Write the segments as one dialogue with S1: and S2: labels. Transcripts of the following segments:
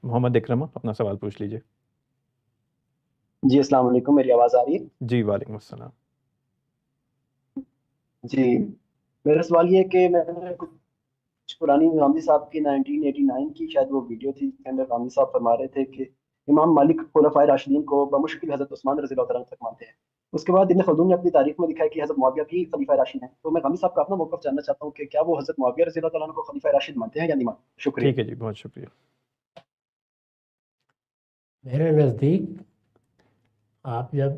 S1: محمد اکرم اپنا سوال پوچھ لیجیے۔
S2: جی السلام علیکم، میری آواز آ رہی ہے؟
S1: جی وعلیکم السلام۔
S2: جی میرا سوال یہ ہے کہ میں نے کچھ پرانی غامدی صاحب کی 1989 کی شاید وہ ویڈیو تھی، جس کے اندر غامدی صاحب فرما رہے تھے کہ امام مالک خلفائے راشدین کو بمشکل حضرت عثمان رضی اللہ عنہ تک مانتے ہیں۔ اس کے بعد ابن خلدون نے اپنی تاریخ میں لکھا ہے کہ حضرت معاویہ بھی خلیفہ راشد ہیں، تو میں غامدی صاحب کا اپنا موقف جاننا چاہتا ہوں کہ کیا وہ حضرت معاویہ رضی اللہ عنہ کو خلیفہ راشد مانتے ہیں یا نہیں مانتے؟ شکریہ۔
S1: ٹھیک ہے جی، بہت شکریہ۔
S3: میرے نزدیک آپ جب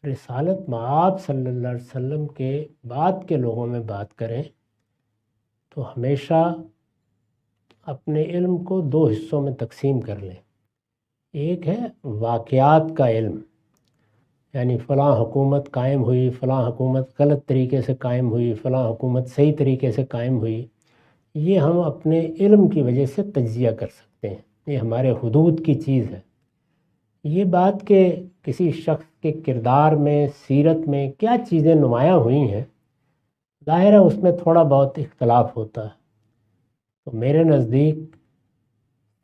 S3: رسالت مآب صلی اللہ علیہ وسلم کے بعد کے لوگوں میں بات کریں تو ہمیشہ اپنے علم کو دو حصوں میں تقسیم کر لیں۔ ایک ہے واقعات کا علم، یعنی فلاں حکومت قائم ہوئی، فلاں حکومت غلط طریقے سے قائم ہوئی، فلاں حکومت صحیح طریقے سے قائم ہوئی، یہ ہم اپنے علم کی وجہ سے تجزیہ کر سکتے ہیں، یہ ہمارے حدود کی چیز ہے۔ یہ بات کہ کسی شخص کے کردار میں، سیرت میں کیا چیزیں نمایاں ہوئی ہیں، ظاہر ہے اس میں تھوڑا بہت اختلاف ہوتا ہے۔ تو میرے نزدیک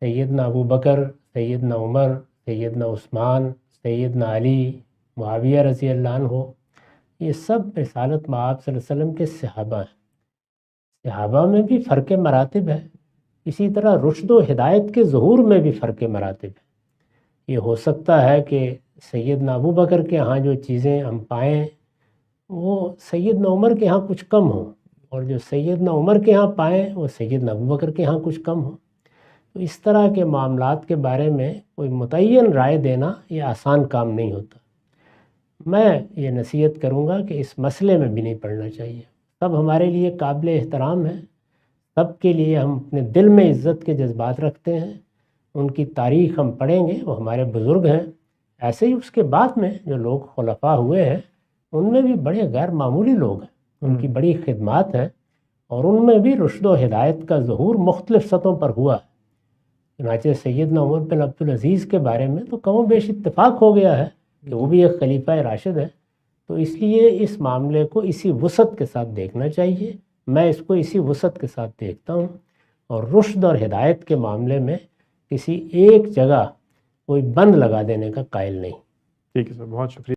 S3: سیدنا ابو بکر، سیدنا عمر، سیدنا عثمان، سیدنا علی، معاویہ رضی اللہ عنہ، یہ سب رسالت مآب صلی اللہ علیہ وسلم کے صحابہ ہیں۔ صحابہ میں بھی فرق مراتب ہے، اسی طرح رشد و ہدایت کے ظہور میں بھی فرق مراتب ہے۔ یہ ہو سکتا ہے کہ سیدنا ابو بکر کے ہاں جو چیزیں ہم پائیں وہ سیدنا عمر کے ہاں کچھ کم ہوں، اور جو سیدنا عمر کے ہاں پائیں وہ سیدنا ابو بکر کے ہاں کچھ کم ہوں۔ تو اس طرح کے معاملات کے بارے میں کوئی متعین رائے دینا یہ آسان کام نہیں ہوتا۔ میں یہ نصیحت کروں گا کہ اس مسئلے میں بھی نہیں پڑھنا چاہیے۔ سب ہمارے لیے قابل احترام ہے، سب کے لیے ہم اپنے دل میں عزت کے جذبات رکھتے ہیں، ان کی تاریخ ہم پڑھیں گے، وہ ہمارے بزرگ ہیں۔ ایسے ہی اس کے بعد میں جو لوگ خلفاء ہوئے ہیں ان میں بھی بڑے غیر معمولی لوگ ہیں، ان کی بڑی خدمات ہیں، اور ان میں بھی رشد و ہدایت کا ظہور مختلف سطحوں پر ہوا ہے۔ چنانچہ سیدنا عمر بن عبدالعزیز کے بارے میں تو کم و بیش اتفاق ہو گیا ہے کہ وہ بھی ایک خلیفہ راشد ہے۔ تو اس لیے اس معاملے کو اسی وسعت کے ساتھ دیکھنا چاہیے، میں اس کو اسی وسعت کے ساتھ دیکھتا ہوں، اور رشد اور ہدایت کے معاملے میں کسی ایک جگہ کوئی بند لگا دینے کا قائل نہیں۔
S1: ٹھیک ہے سر، بہت شکریہ۔